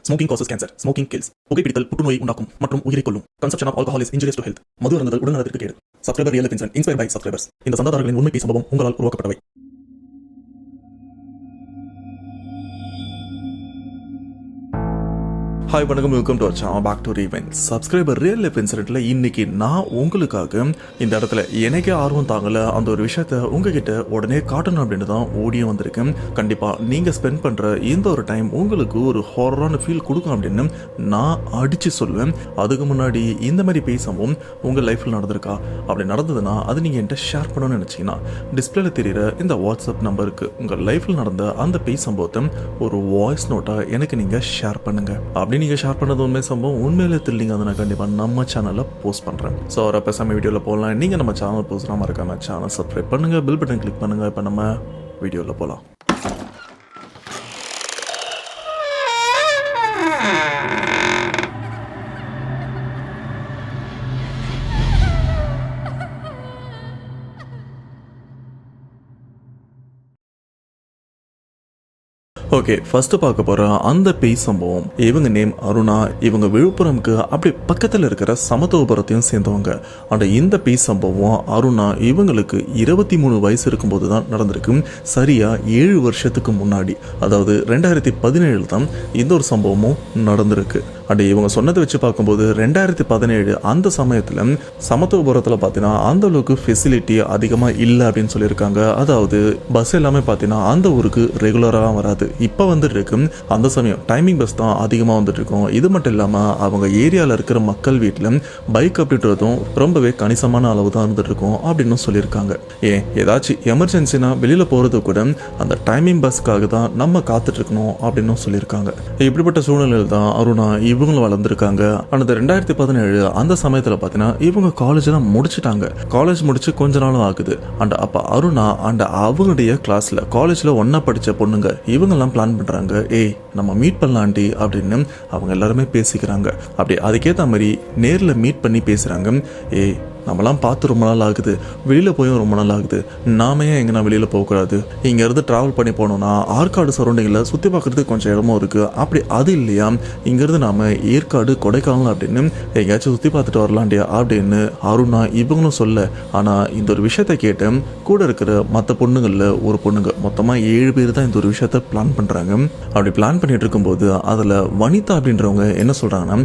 Smoking causes cancer. Smoking kills. புகைப்பிடித்தல் புற்றுநோயை உண்டாக்கும் மற்றும் உயிரை கொல்லும். Consumption of alcohol is injurious to health. மது அருந்துதல் உடல்நலத்திற்கு கேடு. Subscriber real life incident inspired by subscribers. இந்த சந்தாதாரர்களின் உண்மை சம்பவம் உங்களால் உருவாக்கப்பட்டவை. ஹாய் வணக்கம், welcome to our channel. Back to rewind. Subscriber real life இன்சிடென்ட்ல இன்னைக்கு நான் உங்களுக்காக இந்த இடத்துல எனக்கே ஆர்வம் தாங்கல அந்த ஒரு விஷயத்த உங்ககிட்ட உடனே காட்டணும் அப்படின்னு தான் ஓடியே வந்திருக்கேன். கண்டிப்பா நீங்க ஸ்பெண்ட் பண்ற இந்த ஒரு டைம் உங்களுக்கு ஒரு ஹாரரான ஃபீல் கொடுக்கும் அப்படின்னு நான் அடிச்சு சொல்லுவேன். அதுக்கு முன்னாடி இந்த மாதிரி பேய் சம்பவம் உங்க லைஃப்ல நடந்திருக்கா? அப்படி நடந்ததுன்னா அது நீங்க என்கிட்ட ஷேர் பண்ணணும்னு நினைச்சீங்கன்னா டிஸ்பிளேல தெரியுற இந்த வாட்ஸ்அப் நம்பருக்கு உங்க லைஃப்ல நடந்த அந்த பேய் சம்பவத்தை ஒரு வாய்ஸ் நோட்டா எனக்கு நீங்க ஷேர் பண்ணுங்க. அப்படி நீங்கள் ஷேர் பண்ணது உண்மை சம்பவம் உண்மையிலே தெரிலிங்க, அதை நான் கண்டிப்பாக நம்ம சேனலில் போஸ்ட் பண்ணுறேன். ஸோ ஒரு பேசாமல் வீடியோவில் போகலாம். நீங்கள் நம்ம சேனல் போஸ்ட் மறக்காம சேனல் சப்ஸ்கிரைப் பண்ணுங்கள், பெல் பட்டன் கிளிக் பண்ணுங்கள். இப்போ நம்ம வீடியோவில் போகலாம். ஓகே, ஃபர்ஸ்ட் பார்க்க போற அந்த பேய் சம்பவம். இவங்க நேம் அருணா. இவங்க விழுப்புரம்க்கு அப்படி பக்கத்தில் இருக்கிற சமத்துவபுரத்தையும் சேர்ந்தவங்க. ஆனா இந்த பேய் சம்பவம் அருணா இவங்களுக்கு 23 வயசு இருக்கும்போது தான் நடந்திருக்கு. சரியா 7 வருஷத்துக்கு முன்னாடி, அதாவது 2017 தான் இந்த ஒரு சம்பவமும் நடந்திருக்கு. அப்படி இவங்க சொன்னதை வச்சு பார்க்கும்போது 2017 அந்த சமயத்தில் சமத்துவபுரத்தில் பார்த்தீங்கன்னா அந்த அளவுக்கு ஃபெசிலிட்டி அதிகமாக இல்லை அப்படின்னு சொல்லியிருக்காங்க. அதாவது பஸ் எல்லாமே பார்த்தீங்கன்னா அந்த ஊருக்கு ரெகுலராக வராது. இப்போ வந்துட்டு இருக்கு. அந்த சமயம் டைமிங் பஸ் தான் அதிகமாக வந்துட்டு இருக்கும். இது மட்டும் இல்லாமல் அவங்க ஏரியாவில் இருக்கிற மக்கள் வீட்டில் பைக் அப்படின்றதும் ரொம்பவே கணிசமான அளவு தான் இருந்துட்டு இருக்கும் அப்படின்னு சொல்லியிருக்காங்க. ஏதாச்சும் எமர்ஜென்சினா வெளியில் போகிறது கூட அந்த டைமிங் பஸ்க்காக தான் நம்ம காத்துட்டு இருக்கணும் அப்படின்னு சொல்லியிருக்காங்க. இப்படிப்பட்ட சூழ்நிலையில் தான் அருணா இவங்களும் வளர்ந்துருக்காங்க. அந்த 2017 அந்த சமயத்தில் பார்த்தீங்கன்னா இவங்க காலேஜ்லாம் முடிச்சுட்டாங்க. காலேஜ் முடிச்சு கொஞ்ச நாளும் ஆகுது. அண்ட் அப்போ அருணா அண்ட் அவங்களுடைய கிளாஸ்ல காலேஜ்ல ஒன்னா படிச்ச பொண்ணுங்க இவங்கெல்லாம் பிளான் பண்றாங்க, நம்ம மீட் பண்ணலாண்டி அப்படின்னு அவங்க எல்லாருமே பேசிக்கிறாங்க. அப்படி அதுக்கேற்ற மாதிரி நேரில் மீட் பண்ணி பேசுறாங்க. நம்மலாம் பார்த்து ரொம்ப நாள் ஆகுது, வெளியில் போயும் ரொம்ப நாள் ஆகுது, நாம ஏன் எங்கன்னா வெளியில் போகக்கூடாது? இங்கேருந்து ட்ராவல் பண்ணி போனோம்னா ஆற்காடு சரௌண்டிங்கில் சுற்றி பார்க்குறதுக்கு கொஞ்சம் இடமும் இருக்குது. அப்படி அது இல்லையா, இங்கேருந்து நாம் ஏற்காடு கொடைக்கானல் அப்படின்னு எங்கேயாச்சும் சுற்றி பார்த்துட்டு வரலாண்டியா அப்படின்னு அருணா இவங்களும் சொல்ல. ஆனால் இந்த ஒரு விஷயத்தை கேட்டு கூட இருக்கிற மற்ற பொண்ணுங்களில் ஒரு பொண்ணுங்க மொத்தமாக 7 பேர் தான் இந்த ஒரு விஷயத்த பிளான் பண்ணுறாங்க. அப்படி பிளான் பண்ணிட்டு இருக்கும்போது அதில் வனிதா அப்படின்றவங்க என்ன சொல்கிறாங்கன்னா,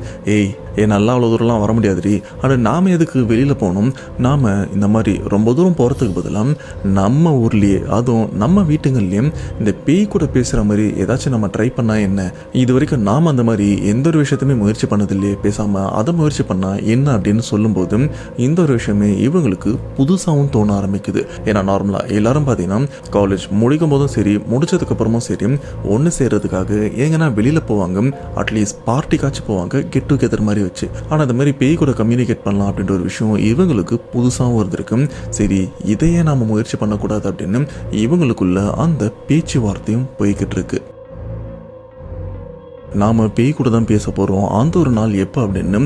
நல்லா அவ்வளோ தூரம்லாம் வர முடியாதுடி, ஆனால் நாம் எதுக்கு வெளியில் போகணும்? நாம் இந்த மாதிரி ரொம்ப தூரம் போகிறதுக்கு பதிலாக நம்ம ஊர்லேயே, அதுவும் நம்ம வீட்டுங்கள்லேயும் இந்த பேய் கூட பேசுகிற மாதிரி ஏதாச்சும் நம்ம ட்ரை பண்ணால் என்ன? இது வரைக்கும் நாம் அந்த மாதிரி எந்த ஒரு விஷயத்தையுமே முயற்சி பண்ணதில்லையே, பேசாமல் அதை முயற்சி பண்ணால் என்ன அப்படின்னு சொல்லும்போது இந்த ஒரு விஷயமே இவங்களுக்கு புதுசாகவும் தோண ஆரம்பிக்குது. ஏன்னா நார்மலாக எல்லாரும் பார்த்தீங்கன்னா காலேஜ் முடிக்கும் போதும் சரி, முடிச்சதுக்கப்புறமும் சரி, ஒன்று சேர்றதுக்காக எங்கன்னா வெளியில் போவாங்க, அட்லீஸ்ட் பார்ட்டிக்காச்சும் போவாங்க, கெட் டுகெதர் மாதிரி வச்சு. ஆனால் அந்த மாதிரி பேய் கூட கம்யூனிகேட் பண்ணலாம் அப்படின்ற ஒரு விஷயம் இவங்களுக்கு புதுசாகவும் இருந்திருக்கு. சரி, இதையே நாம முயற்சி பண்ணக்கூடாது அப்படின்னு இவங்களுக்குள்ள அந்த பேச்சுவார்த்தையும் போய்கிட்டு இருக்கு. நாம பேய் கூட தான் பேச போறோம், அந்த ஒரு நாள் எப்போ அப்படின்னு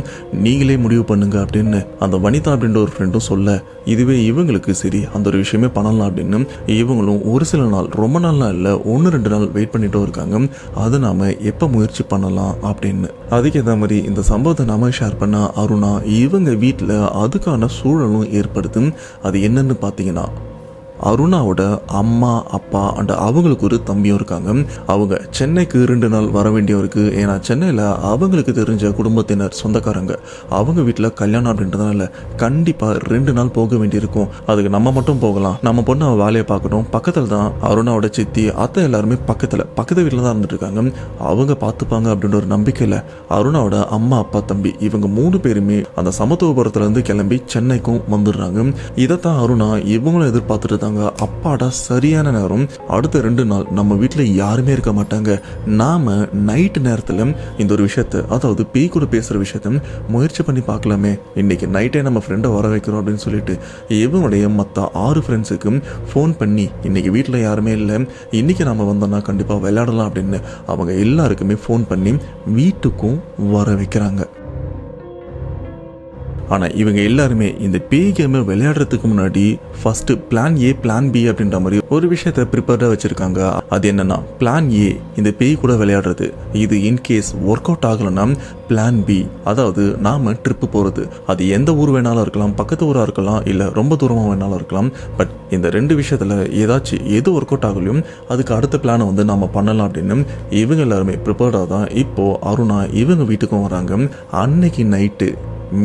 நீங்களே முடிவு பண்ணுங்க அப்படின்னு அந்த வனிதா அப்படின்ற ஒரு ஃப்ரெண்டும் சொல்ல, இதுவே இவங்களுக்கு சரி அந்த ஒரு விஷயமே பண்ணலாம் அப்படின்னு இவங்களும் ஒரு சில நாள், ரொம்ப நாள்லாம் இல்லை, 1-2 நாள் வெயிட் பண்ணிட்டும் இருக்காங்க. அதை நாம எப்போ முயற்சி பண்ணலாம் அப்படின்னு. அதுக்கேற்ற மாதிரி இந்த சம்பவத்தை நாம ஷேர் பண்ண அருணா இவங்க வீட்டில் அதுக்கான சூழலும் ஏற்படுது. அது என்னன்னு பார்த்தீங்கன்னா, அருணாவோட அம்மா அப்பா அண்ட் அவங்களுக்கு ஒரு தம்பியும் இருக்காங்க. அவங்க சென்னைக்கு 2 நாள் வர வேண்டியும் இருக்கு. ஏன்னா சென்னையில் அவங்களுக்கு தெரிஞ்ச குடும்பத்தினர் சொந்தக்காரங்க அவங்க வீட்டில் கல்யாணம் அப்படின்றதுனால கண்டிப்பாக 2 நாள் போக வேண்டியிருக்கும். அதுக்கு நம்ம மட்டும் போகலாம், நம்ம பொண்ணு வேலையை பார்க்கணும். பக்கத்தில் தான் அருணாவோட சித்தி அத்தை எல்லாருமே பக்கத்து வீட்டில் தான் இருந்துட்டு இருக்காங்க. அவங்க பார்த்துப்பாங்க அப்படின்ற ஒரு நம்பிக்கையில் அருணாவோட அம்மா அப்பா தம்பி இவங்க 3 பேருமே அந்த சமத்துவபுரத்துலேருந்து கிளம்பி சென்னைக்கும் வந்துடுறாங்க. இதைத்தான் அருணா இவங்களும் எதிர்பார்த்துட்டு இருந்தாங்க. அப்பாடா, சரியான நேரம், அடுத்த 2 நாள் நம்ம வீட்டில் யாருமே இருக்க மாட்டாங்க, நாம நைட் நேரத்தில் இந்த ஒரு விஷயத்த, அதாவது பேய் கூட பேசுகிற விஷயத்த முயற்சி பண்ணி பார்க்கலாமே, இன்னைக்கு நைட்டே நம்ம ஃப்ரெண்டை வர வைக்கிறோம் அப்படின்னு சொல்லிட்டு இவனுடைய மற்ற 6 ஃப்ரெண்ட்ஸுக்கு ஃபோன் பண்ணி இன்னைக்கு வீட்டில் யாருமே இல்லை, இன்னைக்கு நம்ம வந்தோம்னா கண்டிப்பாக விளையாடலாம் அப்படின்னு அவங்க எல்லாருக்குமே ஃபோன் பண்ணி வீட்டுக்கும் வர வைக்கிறாங்க. ஆனா இவங்க எல்லாருமே இந்த பேய் கேமை விளையாடுறதுக்கு முன்னாடி first plan A plan B அப்படின்ற மாதிரி ஒரு விஷயத்த ப்ரிப்பேர்டா வச்சிருக்காங்க. அது என்னன்னா, பிளான் ஏ இந்த பேய் கூட விளையாடுறது. இது இன்கேஸ் ஒர்க் அவுட் ஆகலன்னா பிளான் பி, அதாவது நாம ட்ரிப்பு போறது. அது எந்த ஊர் வேணாலும் இருக்கலாம், பக்கத்து ஊரா இருக்கலாம், இல்ல ரொம்ப தூரமா வேணாலும் இருக்கலாம். பட் இந்த ரெண்டு விஷயத்துல ஏதாச்சும் எது ஒர்க் அவுட் ஆகலையும் அதுக்கு அடுத்த பிளானை வந்து நாம பண்ணலாம் அப்படின்னு இவங்க எல்லாருமே ப்ரிப்பேர்டா தான் இப்போ அருணா இவங்க வீட்டுக்கும் வராங்க. அன்னைக்கு நைட்டு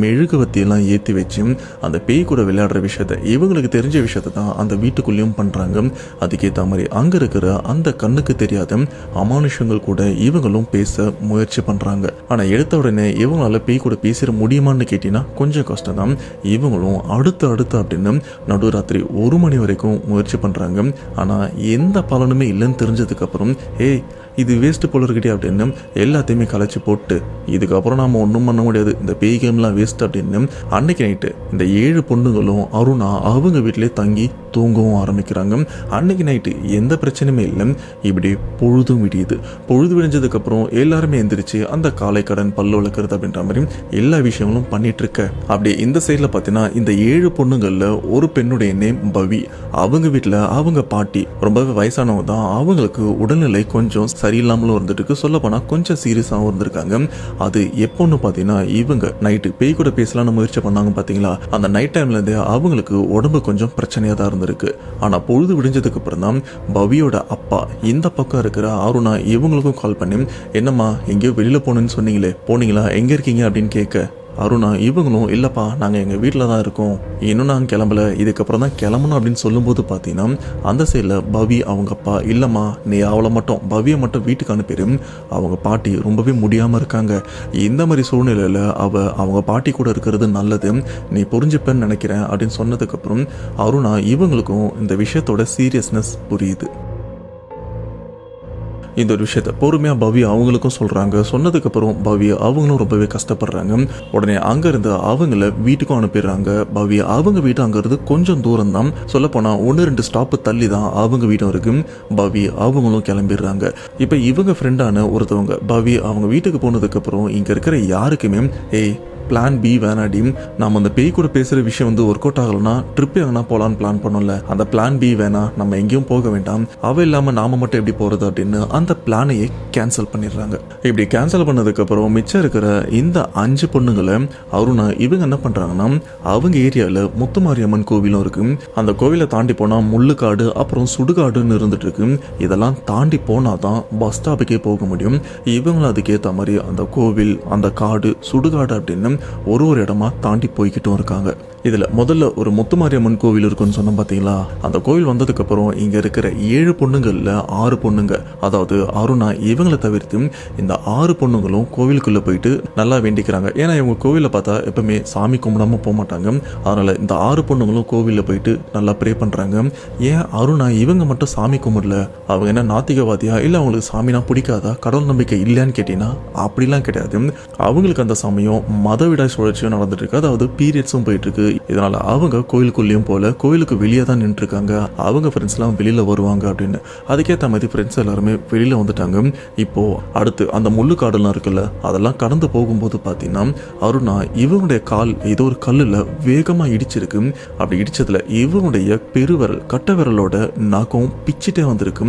மெழுகுவத்தியெல்லாம் ஏற்றி வச்சு அந்த பேய் கூட விளையாடுற விஷயத்த, இவங்களுக்கு தெரிஞ்ச விஷயத்த தான் அந்த வீட்டுக்குள்ளேயும் பண்ணுறாங்க. அதுக்கேற்ற மாதிரி அங்கே இருக்கிற அந்த கண்ணுக்கு தெரியாத அமானுஷங்கள் கூட இவங்களும் பேச முயற்சி பண்ணுறாங்க. ஆனால் எடுத்த உடனே இவங்களால பேய் கூட பேசிட முடியுமான்னு கேட்டிங்கன்னா கொஞ்சம் கஷ்டம் தான். இவங்களும் அடுத்து அப்படின்னு நடுராத்திரி 1 மணி வரைக்கும் முயற்சி பண்ணுறாங்க. ஆனால் எந்த பலனுமே இல்லைன்னு தெரிஞ்சதுக்கப்புறம் இது வேஸ்ட் போல இருக்கட்டே அப்படின்னு எல்லாத்தையுமே கலைச்சி போட்டு இதுக்கப்புறம் நாம ஒன்றும் பண்ண முடியாது, இந்த பேய் கேம்லாம் வேஸ்ட் அப்படின்னு அன்னைக்கு நைட்டு இந்த 7 பொண்ணுங்களும் அருணா அவங்க வீட்டிலே தங்கி தூங்கவும் ஆரம்பிக்கிறாங்க. அன்னைக்கு நைட்டு எந்த பிரச்சனையுமே இல்லை. இப்படி பொழுதும் விடியுது. பொழுது விடிஞ்சதுக்கப்புறம் எல்லாருமே எந்திரிச்சு அந்த காலை கடன் பல்லு வளர்க்குறது அப்படின்ற மாதிரி எல்லா விஷயங்களும் பண்ணிட்டு இருக்க. அப்படி இந்த சைடில் பார்த்தீங்கன்னா இந்த 7 பொண்ணுங்களில் ஒரு பெண்ணுடைய நேம் பவி. அவங்க வீட்டில் அவங்க பாட்டி ரொம்பவே வயசானவங்க தான். அவங்களுக்கு உடல்நிலை கொஞ்சம் சரியில்லாமலும் இருந்துட்டு இருக்கு. சொல்ல போனால் கொஞ்சம் சீரியஸாகவும் இருந்திருக்காங்க. அது எப்போன்னு பார்த்தீங்கன்னா இவங்க நைட்டு பேய் கூட பேசலாம்னு முயற்சி பண்ணாங்க பார்த்தீங்களா, அந்த நைட் டைம்லேருந்தே அவங்களுக்கு உடம்பு கொஞ்சம் பிரச்சனையாக தான் இருந்திருக்கு. ஆனால் பொழுது விடிஞ்சதுக்கு அப்புறம் தான் பவியோட அப்பா இந்த பக்கம் இருக்கிற அருணா இவங்களுக்கும் கால் பண்ணி, என்னம்மா எங்கேயோ வெளியில் போகணுன்னு சொன்னீங்களே, போனீங்களா, எங்கே இருக்கீங்க அப்படின்னு கேட்க அருணா இவங்களும் இல்லைப்பா நாங்கள் எங்கள் வீட்டில் தான் இருக்கோம், இன்னும் நாங்கள் கிளம்பல, இதுக்கப்புறம் தான் கிளம்பணும் அப்படின்னு சொல்லும்போது பார்த்தீங்கன்னா அந்த சைடில் பவி அவங்க அப்பா, இல்லைம்மா நீ அவளை மட்டும் பவியை மட்டும் வீட்டுக்கு அனுப்பிடு, அவங்க பாட்டி ரொம்பவே முடியாமல் இருக்காங்க, இந்த மாதிரி சூழ்நிலையில் அவங்க பாட்டி கூட இருக்கிறது நல்லது, நீ புரிஞ்சுப்பேன்னு நினைக்கிறேன் அப்படின்னு சொன்னதுக்கப்புறம் அருணா இவங்களுக்கும் இந்த விஷயத்தோட சீரியஸ்னஸ் புரியுது. இந்த ஒரு விஷயத்த பொறுமையாக பவி அவங்களுக்கும் சொல்கிறாங்க. சொன்னதுக்கப்புறம் பவி அவங்களும் ரொம்பவே கஷ்டப்படுறாங்க. உடனே அங்கேருந்து அவங்கள வீட்டுக்கும் அனுப்பிடுறாங்க. பவி அவங்க வீட்டு அங்கேருந்து கொஞ்சம் தூரம் தான், சொல்லப்போனால் 1-2 ஸ்டாப்பு தள்ளி தான் அவங்க வீடும் இருக்கு. பவி அவங்களும் கிளம்பிடுறாங்க. இப்போ இவங்க ஃப்ரெண்டான ஒருத்தவங்க பவி அவங்க வீட்டுக்கு போனதுக்கப்புறம் இங்கே இருக்கிற யாருக்குமே பிளான் பி வேணாடி, நம்ம அந்த பேய் கூட பேசுகிற விஷயம் வந்து ஒர்க் அவுட் ஆகலைன்னா ட்ரிப் எங்கன்னா போகலான்னு பிளான் பண்ணோம்ல, அந்த பிளான் பி வேணாம், நம்ம எங்கேயும் போக வேண்டாம், அவ இல்லாமல் நாம மட்டும் எப்படி போகிறது அப்படின்னு அந்த பிளானையே கேன்சல் பண்ணிடுறாங்க. இப்படி கேன்சல் பண்ணதுக்கப்புறம் மிச்சம் இருக்கிற இந்த 5 பொண்ணுங்களை அருணா இவங்க என்ன பண்ணுறாங்கன்னா, அவங்க ஏரியாவில் முத்துமாரியம்மன் கோவிலும் இருக்கு. அந்த கோவிலை தாண்டி போனால் முள்ளுக்காடு அப்புறம் சுடுகாடுன்னு இருந்துட்டு இருக்கு. இதெல்லாம் தாண்டி போனால் தான் பஸ் ஸ்டாப்புக்கே போக முடியும். இவங்களும் அதுக்கேற்ற மாதிரி அந்த கோவில், அந்த காடு, சுடுகாடு அப்படின்னு ஒரு இடமா தாண்டி போய்கிட்டும் இருக்காங்க. இதுல முதல்ல ஒரு முத்துமாரியம்மன் கோவில் இருக்குன்னு சொன்ன பாத்தீங்களா, அந்த கோவில் வந்ததுக்கு அப்புறம் இங்க இருக்கிற 7 பொண்ணுங்கள்ல 6 பொண்ணுங்க, அதாவது அருணா இவங்களை தவிர்த்து இந்த 6 பொண்ணுங்களும் கோவிலுக்குள்ள போயிட்டு நல்லா வேண்டிக்கிறாங்க. ஏன்னா இவங்க கோவில பார்த்தா எப்பவுமே சாமி கும்பிடாம போக மாட்டாங்க. அதனால இந்த 6 பொண்ணுங்களும் கோவில்ல போயிட்டு நல்லா ப்ரே பண்றாங்க. ஏன் அருணா இவங்க மட்டும் சாமி கும்பிடல, அவங்க என்ன நாத்திகவாதியா, இல்ல அவங்களுக்கு சாமினா பிடிக்காதா, கடவுள் நம்பிக்கை இல்லையான்னு கேட்டீங்கன்னா அப்படிலாம் கிடையாது. அவங்களுக்கு அந்த சமயம் மதவிடாய் சுழற்சியும் நடந்துட்டு இருக்கு, அதாவது பீரியட்ஸும் போயிட்டு இருக்கு. இதனால அவங்க கோயிலுக்குள்ளேயும் போல கோயிலுக்கு வெளியே தான் நின்று இருக்காங்க. அவங்க ஃப்ரெண்ட்ஸ் எல்லாம் வெளியில வருவாங்க அப்படின்னு அதுக்கேற்ற மாதிரி ஃப்ரெண்ட்ஸ் எல்லாருமே வெளியில வந்துட்டாங்க. இப்போ அடுத்து அந்த முள்ளுக்காடுலாம் இருக்குல்ல, அதெல்லாம் கடந்து போகும்போது பார்த்தீங்கன்னா அருணா இவங்களுடைய கால் ஏதோ ஒரு கல்லுல வேகமா இடிச்சிருக்கு. அப்படி இடிச்சதுல இவங்களுடைய பெருவிரல் கட்ட விரலோட நகம் பிச்சுட்டே வந்திருக்கு.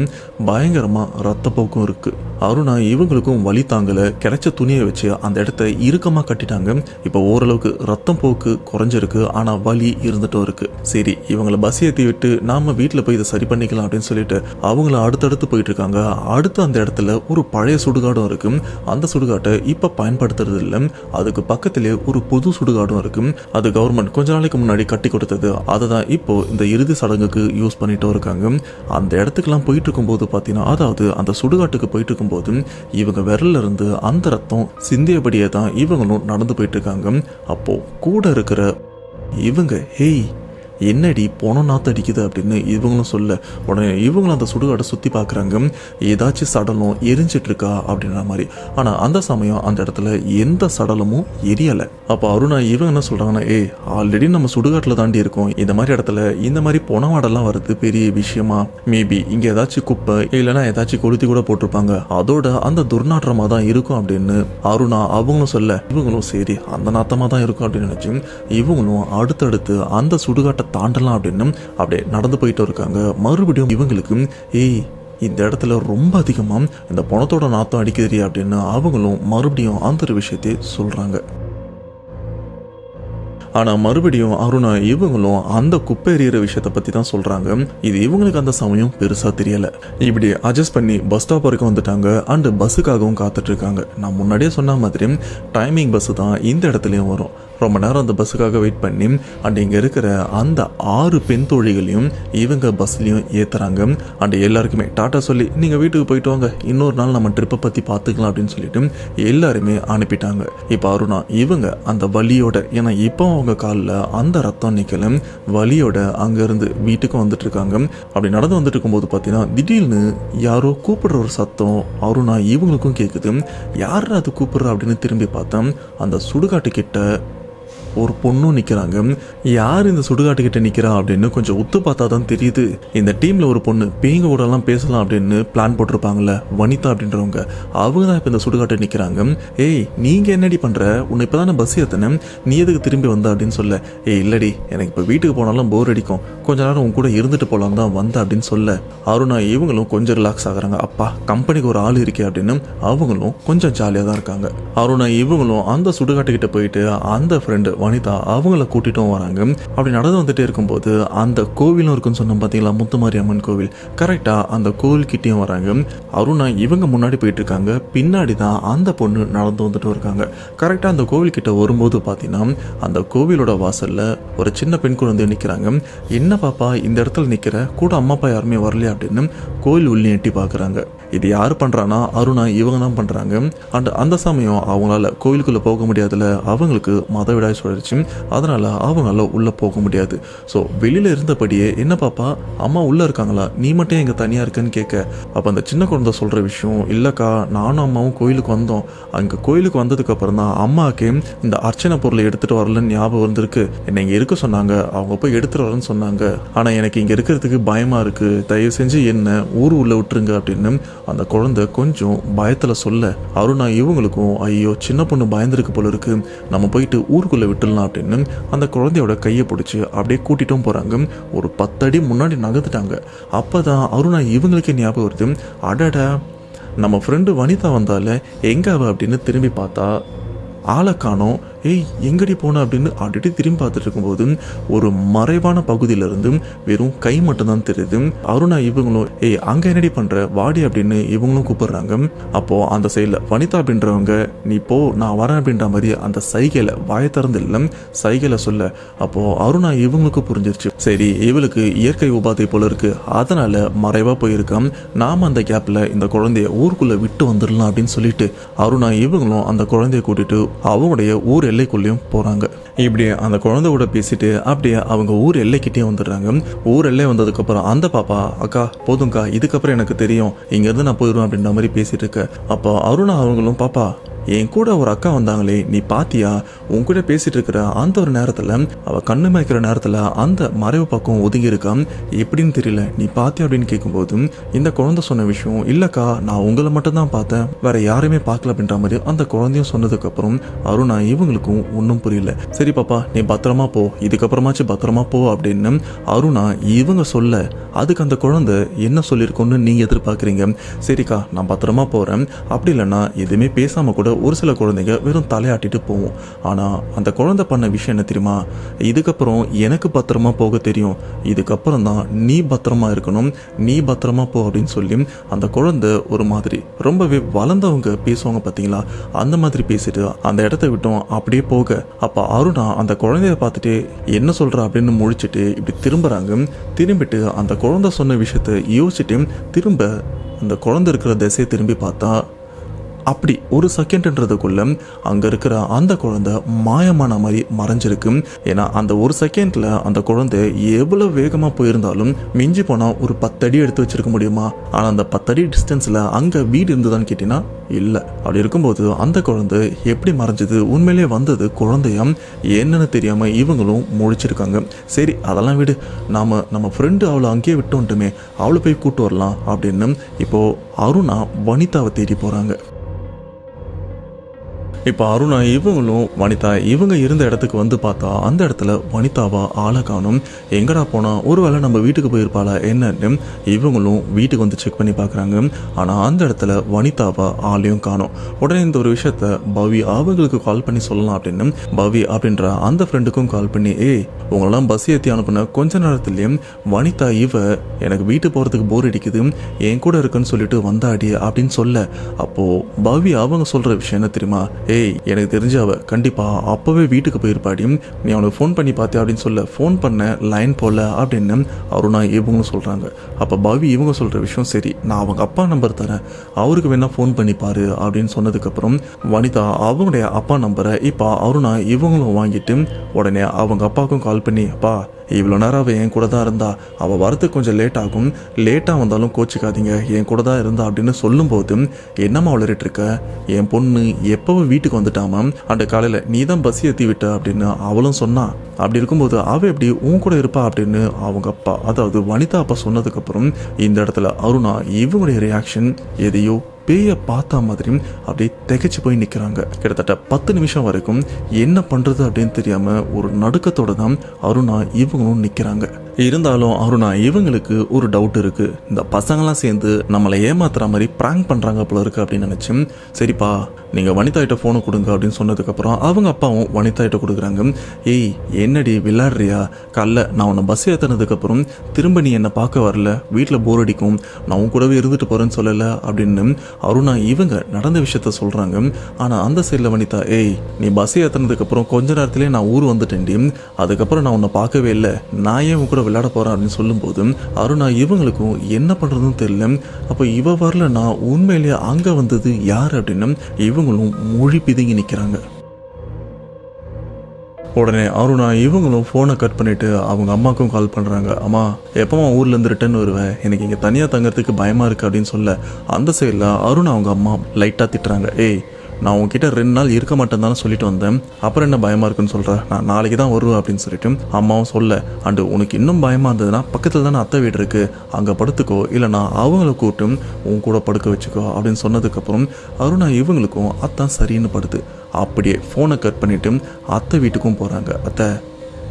பயங்கரமா ரத்த போக்கும் இருக்கு. அருணா இவங்களுக்கும் வலி தாங்கல, கிடைச்ச துணியை வச்சு அந்த இடத்த இறுக்கமா கட்டிட்டாங்க. இப்போ ஓரளவுக்கு ரத்தம் போக்கு குறைஞ்சிருக்கு, ஆனா வலி இருந்துட்டும் இருக்கு. சரி இவங்களை பஸ் ஏற்றி விட்டு நாம வீட்டில் போய் இதை சரி பண்ணிக்கலாம் அப்படின்னு சொல்லிட்டு அவங்கள அடுத்தடுத்து போயிட்டு இருக்காங்க. அடுத்து அந்த இடத்துல ஒரு பழைய சுடுகாடும் இருக்கு. அந்த சுடுகாட்டை இப்ப பயன்படுத்துறது இல்லை, அதுக்கு பக்கத்திலே ஒரு புது சுடுகாடும் இருக்கு. அது கவர்மெண்ட் கொஞ்ச நாளைக்கு முன்னாடி கட்டி கொடுத்தது. அதை தான் இப்போ இந்த இறுதி சடங்குக்கு யூஸ் பண்ணிட்டு இருக்காங்க. அந்த இடத்துக்குலாம் போயிட்டு இருக்கும் போது பார்த்தீங்கன்னா, அதாவது அந்த சுடுகாட்டுக்கு போயிட்டு இருக்கும் போது இவங்க விரல்ல இருந்து அந்த ரத்தம் சிந்தியபடியே தான் இவங்களும் நடந்து போயிட்டு இருக்காங்க. அப்போ கூட இருக்கிற இவங்க என்னடி போன நாத்து அடிக்குது அப்படின்னு இவங்களும் சொல்ல, உடனே இவங்களும் அந்த சுடுகாட்டை சுற்றி பார்க்குறாங்க, ஏதாச்சும் சடலம் எரிஞ்சிட்டு இருக்கா அப்படின்ற மாதிரி. ஆனால் அந்த சமயம் அந்த இடத்துல எந்த சடலமும் எரியலை. அப்போ அருணா இவங்க என்ன சொல்கிறாங்கன்னா, ஆல்ரெடி நம்ம சுடுகாட்டில் தாண்டி இருக்கோம், இந்த மாதிரி இடத்துல இந்த மாதிரி பொணவாடெல்லாம் வருது பெரிய விஷயமா, மேபி இங்கே ஏதாச்சும் குப்பை இல்லைன்னா ஏதாச்சும் கொளுத்தி கூட போட்டிருப்பாங்க, அதோட அந்த துர்நாற்றமாக தான் இருக்கும் அப்படின்னு அருணா அவங்களும் சொல்ல, இவங்களும் சரி அந்த நாத்தமாக தான் இருக்கும் அப்படின்னு நினச்சி இவங்களும் அடுத்தடுத்து அந்த சுடுகாட்டை தாண்டலாம் அப்படின்னு அப்படியே நடந்து போயிட்டு இருக்காங்க. மறுபடியும் இவங்களுக்கு இந்த இடத்துல ரொம்ப அதிகமாக இந்த பணத்தோட நாத்தம் அடிக்குது அப்படின்னு அவங்களும் மறுபடியும் அந்த ஒரு விஷயத்தை சொல்கிறாங்க. ஆனால் மறுபடியும் அருணா இவங்களும் அந்த குப்பை எறிகிற விஷயத்தை பற்றி தான் சொல்கிறாங்க. இது இவங்களுக்கு அந்த சமயம் பெருசாக தெரியலை. இப்படி அட்ஜஸ்ட் பண்ணி பஸ் ஸ்டாப் வரைக்கும் வந்துட்டாங்க. அண்டு பஸ்ஸுக்காகவும் காத்துட்ருக்காங்க. நான் முன்னாடியே சொன்ன மாதிரி டைமிங் பஸ்ஸு தான் இந்த இடத்துலையும் வரும். ரொம்ப நேரம் அந்த பஸ்ஸுக்காக வெயிட் பண்ணி அண்ட் இங்கே இருக்கிற அந்த 6 பெண் தோழிகளையும் இவங்க பஸ்லையும் ஏற்றுறாங்க. அண்ட் எல்லாருக்குமே டாட்டா சொல்லி நீங்கள் வீட்டுக்கு போயிட்டு வாங்க, இன்னொரு நாள் நம்ம ட்ரிப்பை பற்றி பார்த்துக்கலாம் அப்படின்னு சொல்லிட்டு எல்லாருமே அனுப்பிட்டாங்க. இப்போ அருணா இவங்க அந்த வலியோட, ஏன்னா இப்போ அவங்க காலில் அந்த ரத்தம் நிற்கல, வலியோட அங்கேருந்து வீட்டுக்கும் வந்துட்டு இருக்காங்க. அப்படி நடந்து வந்துட்டு இருக்கும்போது பார்த்தீங்கன்னா திடீர்னு யாரோ கூப்பிடுற ஒரு சத்தம் அருணா இவங்களுக்கும் கேட்குது. யார் அது கூப்பிடுறா அப்படின்னு திரும்பி பார்த்தேன். அந்த சுடுகாட்டு கிட்ட ஒரு பொண்ணும் நிற்கிறாங்க. யார் இந்த சுடுகாட்டுக்கிட்ட நிற்கிறா அப்படின்னு கொஞ்சம் உத்து பார்த்தா தான் தெரியுது, இந்த டீமில் ஒரு பொண்ணு பேய்ங்க கூடலாம் பேசலாம் அப்படின்னு பிளான் போட்டிருப்பாங்கல்ல, வனிதா அப்படின்றவங்க, அவங்க தான் இப்போ இந்த சுடுகாட்டை நிற்கிறாங்க. நீங்கள் என்னடி பண்ணுற, உன்னை இப்போ தானே பஸ் ஏற்றினேன், நீ எதுக்கு திரும்பி வந்த அப்படின்னு சொல்ல, இல்லடி எனக்கு இப்போ வீட்டுக்கு போனாலும் போர் அடிக்கும், கொஞ்ச நேரம் உன் கூட இருந்துட்டு போகலாம் தான் வந்த அப்படின்னு சொல்ல, அருணா இவங்களும் கொஞ்சம் ரிலாக்ஸ் ஆகுறாங்க. அப்பா கம்பெனிக்கு ஒரு ஆள் இருக்கே அப்படின்னு அவங்களும் கொஞ்சம் ஜாலியாக தான் இருக்காங்க. அருணா இவங்களும் அந்த சுடுகாட்டுக்கிட்ட போயிட்டு அந்த ஃப்ரெண்டு வனிதா அவங்கள கூட்டிட்டும் வராங்க. அப்படி நடந்து வந்துட்டே இருக்கும்போது அந்த கோவிலும் இருக்குன்னு சொன்னோம் பார்த்தீங்களா, முத்துமாரி அம்மன் கோவில், கரெக்டாக அந்த கோவில்கிட்டையும் வராங்க. அருணா இவங்க முன்னாடி போயிட்டு இருக்காங்க, பின்னாடி தான் அந்த பொண்ணு நடந்து வந்துட்டு இருக்காங்க. கரெக்டாக அந்த கோவில்கிட்ட வரும்போது பார்த்தீங்கன்னா அந்த கோவிலோட வாசலில் ஒரு சின்ன பெண் குழந்தை நிற்கிறாங்க. என்ன பாப்பா இந்த இடத்துல நிற்கிற, கூட அம்மா அப்பா யாருமே வரலையா அப்படின்னு கோவில் உள்ளே எட்டி பார்க்குறாங்க. இது யார் பண்ணுறான்னா அருணா இவங்க தான் பண்ணுறாங்க. அண்ட் அந்த சமயம் அவங்களால கோவிலுக்குள்ளே போக முடியாதுல, அவங்களுக்கு மதவிடாய் சுழற்சி, அதனால் அவங்களால உள்ளே போக முடியாது. ஸோ வெளியில் இருந்தபடியே என்ன பாப்பா அம்மா உள்ளே இருக்காங்களா, நீ மட்டும் எங்கே தனியாக இருக்குன்னு கேட்க, அப்போ அந்த சின்ன குழந்தை சொல்கிற விஷயம், இல்லைக்கா நானும் அம்மாவும் கோயிலுக்கு வந்தோம், அங்கே கோயிலுக்கு வந்ததுக்கப்புறம் தான் அம்மாவுக்கு இந்த அர்ச்சனை பொருளை எடுத்துகிட்டு வரலன்னு ஞாபகம் வந்திருக்கு, என்னை இங்கே இருக்க சொன்னாங்க, அவங்க போய் எடுத்துகிட்டு வரேன்னு சொன்னாங்க, ஆனால் எனக்கு இங்கே இருக்கிறதுக்கு பயமாக இருக்குது, தயவு செஞ்சு என்ன ஊர் உள்ளே விட்டுருங்க அப்படின்னு அந்த குழந்தை கொஞ்சம் பயத்தில் சொல்ல, அருணா இவங்களுக்கும் ஐயோ சின்ன பொண்ணு பயந்துருக்கு போல இருக்கு, நம்ம போயிட்டு ஊருக்குள்ளே விட்டுடலாம் அப்படின்னு அந்த குழந்தையோட கையை பிடிச்சி அப்படியே கூட்டிட்டும் போகிறாங்க. ஒரு 10 அடி முன்னாடி நகர்ந்துட்டாங்க. அப்போ தான் அருணா இவங்களுக்கே ஞாபகம் வருது, அடடா நம்ம ஃப்ரெண்டு வனிதா வந்தால எங்கே அவ அப்படின்னு திரும்பி பார்த்தா ஆளை காணோம். எங்கடி போன அப்படின்னு ஆல்ரெடி திரும்பி பார்த்துட்டு இருக்கும்போது ஒரு மறைவான பகுதியிலிருந்து வெறும் கை மட்டும்தான் தெரியுது. அருணா இவங்களும் அங்கே என்னடி பண்ணுற வாடி அப்படின்னு இவங்களும் கூப்பிடுறாங்க. அப்போது அந்த சைடில் வனிதா அப்படின்றவங்க நீ போ நான் வரேன் அப்படின்ற மாதிரி அந்த சைகையில் வாய திறந்து இல்லை சைகையில் சொல்ல, அப்போது அருணா இவங்களுக்கு புரிஞ்சிருச்சு, சரி இவளுக்கு இயற்கை உபாதை போல இருக்கு, அதனால் மறைவாக போயிருக்கான், நாம் அந்த கேப்பில் இந்த குழந்தைய ஊருக்குள்ளே விட்டு வந்துடலாம் அப்படின்னு சொல்லிட்டு அருணா இவங்களும் அந்த குழந்தைய கூட்டிட்டு அவங்களுடைய ஊர் எல்லைக்குள்ளேயும் போகிறாங்க. இப்படி அந்த குழந்தையோட பேசிட்டு அப்படியே அவங்க ஊர் எல்லைக்கிட்டே வந்துடுறாங்க. ஊர் எல்லை வந்ததுக்கப்புறம் அந்த பாப்பா அக்கா போதும்க்கா இதுக்கப்புறம் எனக்கு தெரியும், இங்கேருந்து நான் போயிடுவேன் அப்படின்ற மாதிரி பேசிட்டு இருக்க, அப்போ அருணா அவங்களும் பாப்பா என் கூட ஒரு அக்கா வந்தாங்களே நீ பாத்தியா, உன் கூட பேசிட்டு இருக்கிற அந்த ஒரு நேரத்தில் அவள் கண்ணு மயக்கிற நேரத்தில் அந்த மறைவு பக்கம் ஒதுங்கி இருக்கான், எப்படின்னு தெரியல நீ பாத்தியா அப்படின்னு கேட்கும்போது இந்த குழந்தை சொன்ன விஷயம், இல்லைக்கா நான் உங்களை மட்டும்தான் பார்த்தேன் வேற யாருமே பார்க்கல அப்படின்ற மாதிரி அந்த குழந்தையும் சொன்னதுக்கப்புறம் அருணா இவங்களுக்கும் ஒன்றும் புரியல. சரி பாப்பா நீ பத்திரமா போ, இதுக்கப்புறமாச்சு பத்திரமா போ அப்படின்னு அருணா இவங்க சொல்ல, அதுக்கு அந்த குழந்தை என்ன சொல்லியிருக்கோன்னு நீங்கள் எதிர்பார்க்குறீங்க, சரிக்கா நான் பத்திரமா போகிறேன், அப்படி இல்லைன்னா எதுவுமே பேசாமல் கூட ஒரு சில குழந்தைங்க வெறும் தலையாட்டிட்டு போவோம். ஆனால் அந்த குழந்தை பண்ண விஷயம் என்ன தெரியுமா, இதுக்கப்புறம் எனக்கு பத்திரமா போக தெரியும், இதுக்கப்புறம் தான் நீ பத்திரமா இருக்கணும், நீ பத்திரமா போ அப்படின்னு சொல்லி அந்த குழந்தை ஒரு மாதிரி ரொம்பவே வளர்ந்தவங்க பேசுவாங்க பார்த்தீங்களா, அந்த மாதிரி பேசிட்டு அந்த இடத்த விட்டோம் அப்படியே போக, அப்போ அருணா அந்த குழந்தைய பார்த்துட்டு என்ன சொல்கிறா அப்படின்னு முழிச்சிட்டு இப்படி திரும்புகிறாங்க. திரும்பிட்டு அந்த குழந்தை சொன்ன விஷயத்த யோசிச்சுட்டு திரும்ப அந்த குழந்தை இருக்கிற திசையை திரும்பி பார்த்தா அப்படி ஒரு செகண்ட்ன்றதுக்குள்ள அங்க இருக்கிற அந்த குழந்தை மாயமான மாதிரி மறைஞ்சிருக்கு. ஏன்னா அந்த ஒரு செகண்ட்ல அந்த குழந்தை எவ்வளவு வேகமா போயிருந்தாலும் மிஞ்சி போனா ஒரு 10 அடி எடுத்து வச்சிருக்க முடியுமா? ஆனா அந்த 10 அடி டிஸ்டன்ஸ்ல அங்க வீடு இருந்துதான்னு கேட்டீங்கன்னா இல்ல. அப்படி இருக்கும்போது அந்த குழந்தை எப்படி மறைஞ்சது, உண்மையிலேயே வந்தது குழந்தையாம் என்னன்னு தெரியாம இவங்களும் முழிச்சிருக்காங்க. சரி அதெல்லாம் விடு, நம்ம ஃப்ரெண்டு அவளை அங்கேயே விட்டு வந்துட்டுமே, அவளை போய் கூட்டு வரலாம் அப்படின்னு இப்போ அருணா வனிதாவை தேடி போறாங்க. இப்போ அருணா இவங்களும் வனிதா இவங்க இருந்த இடத்துக்கு வந்து பார்த்தா அந்த இடத்துல வனிதாவா ஆளை காணும். எங்கடா போனா, ஒருவேளை நம்ம வீட்டுக்கு போயிருப்பாளா என்னன்னு இவங்களும் வீட்டுக்கு வந்து செக் பண்ணி பார்க்குறாங்க. ஆனால் அந்த இடத்துல வனிதாவா ஆளையும் காணும். உடனே இந்த ஒரு விஷயத்த பவி அவங்களுக்கு கால் பண்ணி சொல்லலாம் அப்படின்னு பவி அப்படின்ற அந்த ஃப்ரெண்டுக்கும் கால் பண்ணி, உங்களெல்லாம் பஸ் ஏற்றி அனுப்புன கொஞ்ச நேரத்துலேயே வனிதா எனக்கு வீட்டு போகிறதுக்கு போர் அடிக்குது, என் கூட இருக்குன்னு சொல்லிட்டு வந்தாடி அப்படின்னு சொல்ல, அப்போது பவி அவங்க சொல்கிற விஷயம் என்ன தெரியுமா, எனக்கு தெரிஞ்ச அவ கண்டிப்பா அப்பவே வீட்டுக்கு போயிருப்பாடி, நீ அவனுக்கு ஃபோன் பண்ணி பார்த்தியா அப்படின்னு சொல்ல, ஃபோன் பண்ண லைன் போல அப்படின்னு அருணா இவங்களும் சொல்றாங்க. அப்ப பவி இவங்க சொல்ற விஷயம் சரி, நான் அவங்க அப்பா நம்பர் தரேன், அவருக்கு வேணா ஃபோன் பண்ணி பாரு அப்படின்னு சொன்னதுக்கு அப்புறம் வனிதா அவங்களுடைய அப்பா நம்பரை இப்ப அருணா இவங்களும் வாங்கிட்டு உடனே அவங்க அப்பாவுக்கும் கால் பண்ணி, அப்பா இவ்வளோ நேரம் அவள் என் கூட தான் இருந்தா, அவள் வரத்துக்கு கொஞ்சம் லேட் ஆகும், லேட்டாக வந்தாலும் கோச்சிக்காதீங்க, என் கூட தான் இருந்தா அப்படின்னு சொல்லும்போது, என்னம்மா வளரிட்டு இருக்க, என் பொண்ணு எப்பவும் வீட்டுக்கு வந்துட்டாமா, அந்த காலையில் நீ தான் பஸ் ஏற்றி விட்ட அப்படின்னு அவளும் சொன்னா. அப்படி இருக்கும்போது அவள் எப்படி உன் கூட இருப்பா அப்படின்னு அவங்க அப்பா, அதாவது வனிதா அப்பா சொன்னதுக்கப்புறம் இந்த இடத்துல அருணா இவங்களுடைய ரியாக்ஷன் எதையோ பேய பார்த்தா மாதிரி அப்படியே திகைச்சு போய் நிற்கிறாங்க. கிட்டத்தட்ட 10 நிமிஷம் வரைக்கும் என்ன பண்ணுறது அப்படின்னு தெரியாமல் ஒரு நடுக்கத்தோட தான் அருணா இவங்களும் நிற்கிறாங்க. இருந்தாலும் அருணா இவங்களுக்கு ஒரு டவுட் இருக்கு, இந்த பசங்களாம் சேர்ந்து நம்மளை ஏமாத்துற மாதிரி ப்ராங்க் பண்ணுறாங்க போல இருக்கு அப்படின்னு நினச்சி, சரிப்பா நீங்கள் வனிதா கிட்ட ஃபோனை கொடுங்க அப்படின்னு சொன்னதுக்கப்புறம் அவங்க அப்பாவும் வனிதா கிட்ட கொடுக்குறாங்க. என்னடி விளையாடுறியா, காலைல நான் உன்னை பஸ் ஏற்றினதுக்கப்புறம் திரும்ப நீ என்னை பார்க்க வரல, வீட்டில் போர் அடிக்கும், நான் உன் கூடவே இருந்துட்டு போகிறேன்னு சொல்லலை அப்படின்னு அருணா இவங்க நடந்த விஷயத்த சொல்கிறாங்க. ஆனால் அந்த சைடில் வனிதா, நீ பஸ் ஏற்றினதுக்கப்புறம் கொஞ்ச நேரத்துலேயே நான் ஊர் வந்துட்டேன்டி, அதுக்கப்புறம் நான் உன்னை பார்க்கவே இல்லை, நான் ஏன் உன் கூட விளையாட போகிறேன் அப்படின்னு சொல்லும்போது அருணா இவங்களுக்கும் என்ன பண்ணுறதுன்னு தெரியல. அப்போ இவ வரலன்னா உண்மையிலேயே அங்கே வந்தது யார் அப்படின்னு இவங்களும் மொழி பிதுங்கி நிற்கிறாங்க. உடனே அருணா இவங்களும் ஃபோனை கட் பண்ணிட்டு அவங்க அம்மாவுக்கும் கால் பண்ணுறாங்க. அம்மா எப்போமா ஊர்லேருந்து ரிட்டர்ன் வருவேன், எனக்கு இங்கே தனியாக தங்கறதுக்கு பயமாக இருக்குது அப்படின்னு சொல்ல, அந்த சைடில் அருணா அவங்க அம்மா லைட்டாக திட்டுறாங்க. நான் உங்ககிட்ட 2 நாள் இருக்க மாட்டேன் தானே சொல்லிட்டு வந்தேன், அப்புறம் என்ன பயமாக இருக்குன்னு சொல்கிறேன், நான் நாளைக்கு தான் வருவேன் அப்படின்னு சொல்லிட்டு அம்மாவும் சொல்ல, அண்டு உனக்கு இன்னும் பயமாக இருந்ததுன்னா பக்கத்தில் தானே அத்தை வீடு இருக்குது, அங்கே படுத்துக்கோ, இல்லைனா அவங்கள கூட்டு உன் கூட படுக்க வச்சுக்கோ அப்படின்னு சொன்னதுக்கப்புறம் அருணா இவங்களுக்கும் அத்தான் சரின்னு படுது. அப்படியே ஃபோனை கட் பண்ணிவிட்டு அத்தை வீட்டுக்கும் போகிறாங்க. அத்தை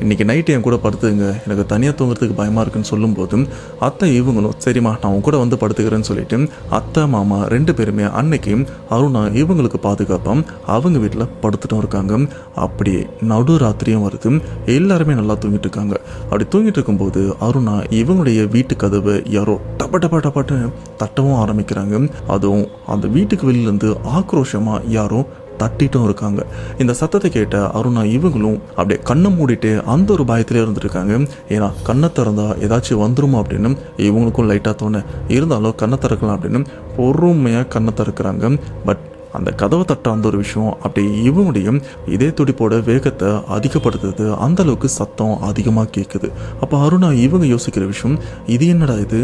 இன்றைக்கி நைட்டு என் கூட படுத்துங்க, எனக்கு தனியாக தூங்குறதுக்கு பயமாக இருக்குன்னு சொல்லும்போது அத்தை இவங்களும் சரிம்மா நான் உன் கூட வந்து படுத்துக்கிறேன்னு சொல்லிட்டு அத்தை மாமா 2 பேருமே அன்னைக்கு அருணா இவங்களுக்கு பாதுகாப்பாக அவங்க வீட்டில் படுத்துட்டும் இருக்காங்க. அப்படியே நடுராத்திரியும் வருது, எல்லாருமே நல்லா தூங்கிட்டு இருக்காங்க. அப்படி தூங்கிட்டு இருக்கும்போது அருணா இவங்களுடைய வீட்டு கதவை யாரோ டப்ப டப்ப டப்பாட்டு தட்டவும் ஆரம்பிக்கிறாங்க. அதுவும் அந்த வீட்டுக்கு வெளியிலேருந்து ஆக்ரோஷமாக யாரோ தட்டிட்டும் இருக்காங்க. இந்த சத்தத்தை கேட்ட அருணா இவங்களும் அப்படியே கண்ணை மூடிட்டு அந்த ஒரு பயத்திலே இருந்துருக்காங்க. ஏன்னா கண்ணை திறந்தா ஏதாச்சும் வந்துருமா அப்படின்னு இவங்களுக்கும் லைட்டாக தோணு, இருந்தாலும் கண்ணை திறக்கலாம் அப்படின்னு பொறுமையாக கண்ணை திறக்கிறாங்க. பட் அந்த கதவை தட்ட அந்த ஒரு விஷயம் அப்படி இவங்களுடைய இதே துடிப்போட வேகத்தை அதிகப்படுத்துது, அந்த அளவுக்கு சத்தம் அதிகமாக கேட்குது. அப்போ அருணா இவங்க யோசிக்கிற விஷயம், இது என்னடா இது,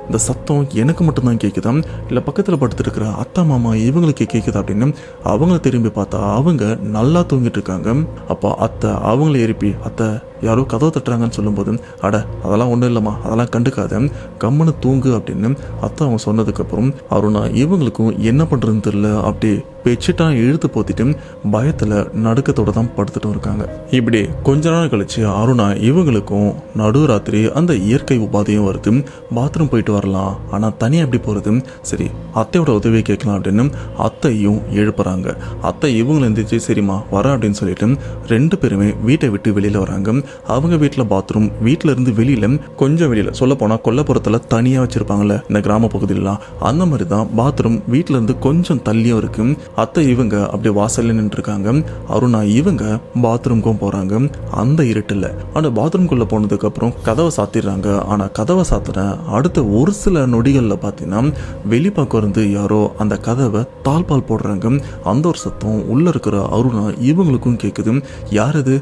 இந்த சத்தம் எனக்கு மட்டும்தான் கேட்குதா இல்லை பக்கத்தில் படுத்துட்டு இருக்கிற அத்தா மாமா இவங்களுக்கு கேட்குதா அப்படின்னு அவங்கள திரும்பி பார்த்தா அவங்க நல்லா தூங்கிட்டு இருக்காங்க. அப்போ அத்தை அவங்கள எழுப்பி, அத்தை யாரோ கதவை தட்டுறாங்கன்னு சொல்லும்போது, அட அதெல்லாம் ஒன்றும் இல்லைம்மா, அதெல்லாம் கண்டுக்காத, கம்முன்னு தூங்கு அப்படின்னு அத்தை அவங்க சொன்னதுக்கப்புறம் அருணா இவங்களுக்கும் என்ன பண்ணுறதுன்னு தெரியல, அப்படியே பெட்ஷீட்டா இழுத்து போத்திட்டு பயத்தில் நடுக்கத்தோட தான் படுத்துட்டும் இருக்காங்க. இப்படி கொஞ்ச நாள் கழிச்சு அருணா இவங்களுக்கும் நடுராத்திரி அந்த இயற்கை உபாதையும் வருது, பாத்ரூம் போயிட்டு வரலாம், ஆனால் தனியாக எப்படி போகிறது, சரி அத்தையோட உதவியை கேட்கலாம் அப்படின்னு அத்தையும் எழுப்புறாங்க. அத்தை இவங்களை எந்திரிச்சு சரிம்மா வர அப்படின்னு சொல்லிட்டு 2 பேருமே வீட்டை விட்டு வெளியில் வராங்க. அவங்க வீட்டில் பாத்ரூம் வீட்டில் இருந்து வெளியில் கொஞ்சம் வெளியில் சொல்ல போனால் கொல்லப்புறத்தில் தனியாக வச்சுருப்பாங்கள்ல இந்த கிராம பகுதியிலலாம், அந்த மாதிரி தான் பாத்ரூம் வீட்டில் இருந்து கொஞ்சம் தள்ளியும் இருக்குது. அத்தை இவங்க அப்படியே வாசல்ல நின்று இருக்காங்க. அருணா இவங்க பாத்ரூம்க்கும் போறாங்க. அந்த இருட்டில் அந்த பாத்ரூம்குள்ள போனதுக்கு அப்புறம் கதவை சாத்திடுறாங்க. ஆனா கதவை சாத்தின அடுத்த ஒரு சில நொடிகள்ல பாத்தீங்கன்னா வெளிப்பக்கம் இருந்து யாரோ அந்த கதவை தாழ்பால் போடுறாங்க. அந்த ஒரு சத்தம் உள்ள இருக்கிற அருணா இவங்களுக்கும் கேக்குது. யாரது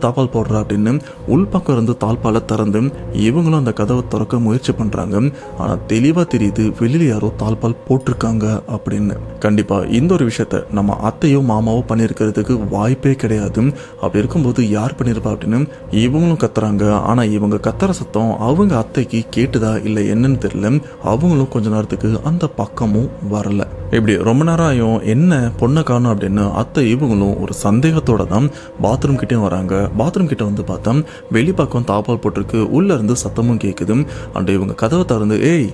தாப்பால் போடுறா அப்படின்னு உள்பக்கம் இருந்து தாழ்பால திறந்து இவங்களும் அந்த கதவை திறக்க முயற்சி பண்றாங்க. ஆனா தெளிவா தெரியுது வெளியில யாரோ தாழ்பால் போட்டிருக்காங்க அப்படின்னு. கண்டிப்பா இந்த ஒரு விஷயத்த நம்ம அத்தையோ மாமாவோ பண்ணிருக்கிறதுக்கு வாய்ப்பே கிடையாது. அப்படி இருக்கும்போது யார் பண்ணிருப்பா அப்படின்னு இவங்களும் கத்துறாங்க. ஆனா இவங்க கத்துற சத்தம் அவங்க அத்தைக்கு கேட்டுதா இல்லை என்னன்னு தெரியல. அவங்களும் கொஞ்ச நேரத்துக்கு அந்த பக்கமும் வரல. இப்படி ரொம்ப நேரம் ஆயும் என்ன பொண்ணை காணும் அப்படின்னு அத்தை இவங்களும் ஒரு சந்தேகத்தோட தான் பாத்ரூம் கிட்டே வராங்க. பாத்ரூம் கிட்ட வந்து பார்த்தா வெளிப்பக்கம் தாப்பால் போட்டிருக்கு. உள்ள இருந்து சத்தமும் கேட்குது. அண்ட் இவங்க கதவை திறந்து ஏய்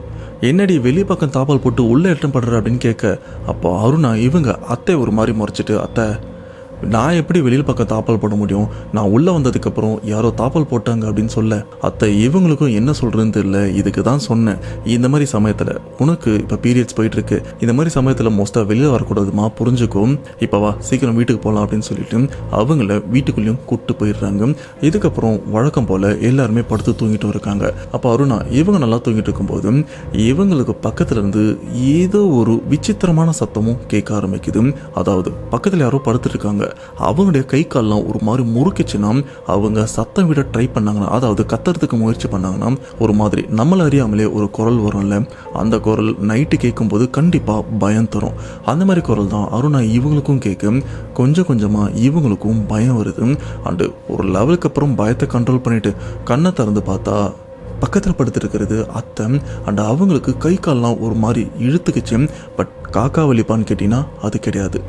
என்னடி வெளி பக்கம் தாப்பால் போட்டு உள்ள எட்டம் படுற அப்படின்னு கேட்க அப்போ அருணா இவங்க அத்தை ஒரு மாதிரி முறைச்சிட்டு அத்தை நான் எப்படி வெளியில் பக்கம் தாப்பால் போட முடியும், நான் உள்ளே வந்ததுக்கப்புறம் யாரோ தாப்பால் போட்டாங்க அப்படின்னு சொல்ல அத்தை இவங்களுக்கும் என்ன சொல்கிறதுன்னு தெரியல. இதுக்கு தான் சொன்னேன் இந்த மாதிரி சமயத்தில் உனக்கு இப்போ பீரியட்ஸ் போயிட்டுருக்கு, இந்த மாதிரி சமயத்தில் மோஸ்ட்டாக வெளியில் வரக்கூடாதுமா புரிஞ்சுக்கும், இப்போ வா சீக்கிரம் வீட்டுக்கு போகலாம் அப்படின்னு சொல்லிட்டு அவங்கள வீட்டுக்குள்ளேயும் கூப்பிட்டு போயிடுறாங்க. இதுக்கப்புறம் வழக்கம் போல் எல்லாருமே படுத்து தூங்கிட்டு இருக்காங்க. அப்போ அருணா இவங்க நல்லா தூங்கிட்டு இருக்கும்போது இவங்களுக்கு பக்கத்துல இருந்து ஏதோ ஒரு விசித்திரமான சத்தமும் கேட்க ஆரம்பிக்குது. அதாவது பக்கத்தில் யாரோ படுத்துட்டு இருக்காங்க. அவங்களுடைய கை கால்லாம் ஒரு மாதிரி முறுக்கிச்சுன்னா அவங்க சத்தம் விட ட்ரை பண்ணாங்கன்னா, அதாவது கத்துறதுக்கு முயற்சி பண்ணாங்கன்னா ஒரு மாதிரி நம்மள அறியாமலே ஒரு குரல் வரும்ல, அந்த குரல் நைட்டு கேட்கும்போது கண்டிப்பா பயம் தரும். அந்த மாதிரி குரல் தான் அருணா இவங்களுக்கும் கேட்கும். கொஞ்சம் கொஞ்சமா இவங்களுக்கும் பயம் வருது. அண்டு ஒரு லெவலுக்கு அப்புறம் பயத்தை கண்ட்ரோல் பண்ணிட்டு கண்ணை திறந்து பார்த்தா பக்கத்தில் படுத்துருக்கிறது அத்தை. அண்ட் அவங்களுக்கு கை கால்லாம் ஒரு மாதிரி இழுத்துக்குச்சு. பட் காக்கா வலிப்பான்னு கேட்டிங்கன்னா அது கிடையாது.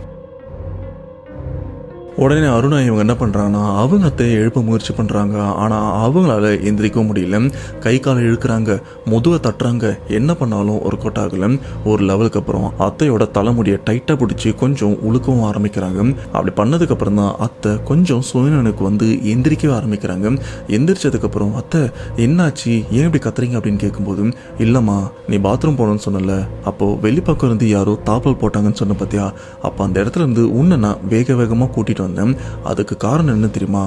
உடனே அருணா இவங்க என்ன பண்ணுறாங்கன்னா அவங்க அத்தையை எழுப்ப முயற்சி பண்ணுறாங்க. ஆனால் அவங்களால எந்திரிக்கவும் முடியல. கை காலை இழுக்கிறாங்க, முதுவை தட்டுறாங்க, என்ன பண்ணாலும் ஒரு கொட்டாகல. ஒரு லெவலுக்கு அப்புறம் அத்தையோட தலைமுடியை டைட்டாக பிடிச்சி கொஞ்சம் உழுக்கவும் ஆரம்பிக்கிறாங்க. அப்படி பண்ணதுக்கப்புறம் தான் அத்தை கொஞ்சம் சுயநனுக்கு வந்து எந்திரிக்கவே ஆரம்பிக்கிறாங்க. எந்திரிச்சதுக்கப்புறம் அத்தை என்னாச்சு ஏன் இப்படி கத்துறீங்க அப்படின்னு கேட்கும்போது இல்லைம்மா நீ பாத்ரூம் போகணும்னு சொன்னல, அப்போது வெளிப்பக்கம் இருந்து யாரோ தாப்பால் போட்டாங்கன்னு சொன்ன பார்த்தியா, அப்போ அந்த இடத்துல இருந்து உன்னை நான் வேக வேகமாக கூட்டிகிட்டு வந்தேன். அதுக்கு காரணம் என்ன தெரியுமா,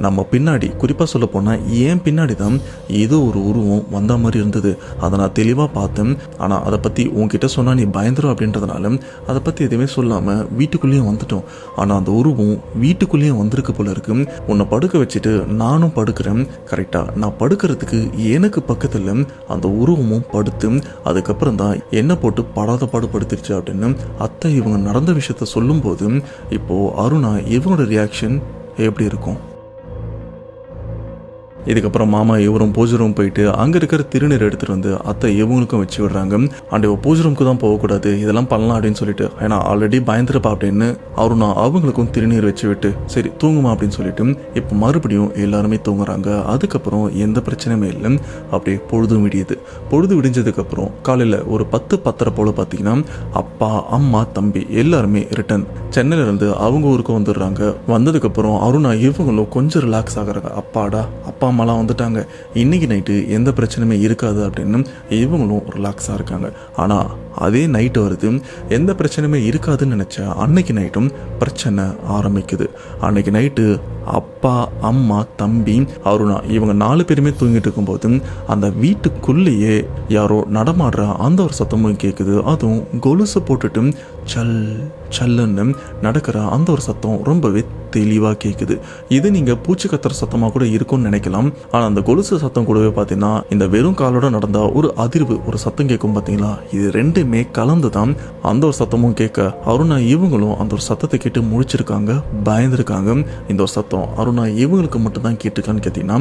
நம்ம பின்னாடி குறிப்பா சொல்ல போனா ஏன் பின்னாடி தான் ஏதோ ஒரு உருவம் வந்த மாதிரி இருந்தது. அதை நான் தெளிவா பார்த்தேன். ஆனா அதை பத்தி உன்கிட்ட சொன்னா நீ பயந்துரும் அப்படின்றதுனால அதை பத்தி எதுவுமே சொல்லாம வீட்டுக்குள்ளேயும் வந்துட்டோம். ஆனா அந்த உருவம் வீட்டுக்குள்ளேயும் வந்திருக்கு போல இருக்கு. உன்னை படுக்க வச்சுட்டு நானும் படுக்கிறேன். கரெக்டா நான் படுக்கிறதுக்கு எனக்கு பக்கத்துல அந்த உருவமும் படுத்து அதுக்கப்புறம் தான் என்ன போட்டு படாத பாடுபடுத்திருச்சு அப்படின்னு அத்தை இவங்க நடந்த விஷயத்த சொல்லும் போது இப்போ அருணா இவங்களோட ரியாக்ஷன் எப்படி இருக்கும்? இதுக்கப்புறம் மாமா இவரும் பூஜை ரூம் போயிட்டு அங்கே இருக்கிற திருநீர் எடுத்துகிட்டு வந்து அத்தை இவங்களுக்கும் வச்சு விடுறாங்க. அண்ட் பூஜை ரூமுக்கு தான் போகக்கூடாது, இதெல்லாம் பண்ணலாம் அப்படின்னு சொல்லிட்டு, ஏன்னா ஆல்ரெடி பயந்துருப்பா அப்படின்னு அருணா அவங்களுக்கும் திருநீர் வச்சு விட்டு சரி தூங்குமா அப்படின்னு சொல்லிட்டு இப்போ மறுபடியும் எல்லாருமே தூங்குறாங்க. அதுக்கப்புறம் எந்த பிரச்சனையுமே இல்லை. அப்படியே பொழுதும் விடியுது. பொழுது விடிஞ்சதுக்கப்புறம் காலையில் ஒரு 10-10:30 போல் பார்த்தீங்கன்னா அப்பா அம்மா தம்பி எல்லாருமே ரிட்டர்ன் சென்னையிலேருந்து அவங்க ஊருக்கு வந்துடுறாங்க. வந்ததுக்கப்புறம் அருணா இவங்களும் கொஞ்சம் ரிலாக்ஸ் ஆகுறாங்க. அப்பாடா அப்பா அம்மாலாம் வந்துட்டாங்க, இன்னைக்கு நைட்டு எந்த பிரச்சனையுமே இருக்காது அப்படின்னு இவங்களும் ரிலாக்ஸாக இருக்காங்க. ஆனால் அதே நைட்டு வருது, எந்த பிரச்சனையுமே இருக்காதுன்னு நினச்சா அன்னைக்கு நைட்டும் பிரச்சனை ஆரம்பிக்குது. அன்னைக்கு நைட்டு அப்பா அம்மா தம்பி அருணா இவங்க 4 பேருமே தூங்கிட்டு இருக்கும்போது அந்த வீட்டுக்குள்ளேயே யாரோ நடமாடுற அந்த ஒரு சத்தமும் கேட்குது. அதுவும் கொலுசு போட்டுட்டு சல் சல்லுன்னு நடக்கிற அந்த ஒரு சத்தம் ரொம்பவே தெளிவாக கேட்குது. இது நீங்கள் பூச்சி கத்துற சத்தமாக கூட இருக்கும்னு நினைக்கலாம். ஆனால் அந்த கொலுசு சத்தம் கூடவே பார்த்தீங்கன்னா இந்த வெறும் காலோட நடந்த ஒரு அதிர்வு ஒரு சத்தம் கேட்கும் பார்த்தீங்களா, இது ரெண்டுமே கலந்து தான் அந்த ஒரு சத்தமும் கேட்க அருணா இவங்களும் அந்த ஒரு சத்தத்தை கேட்டு முழிச்சிருக்காங்க, பயந்துருக்காங்க. இந்த ஒரு சத்தம் அருணா இவங்களுக்கு மட்டும்தான் கேட்டிருக்கான்னு கேட்டீங்கன்னா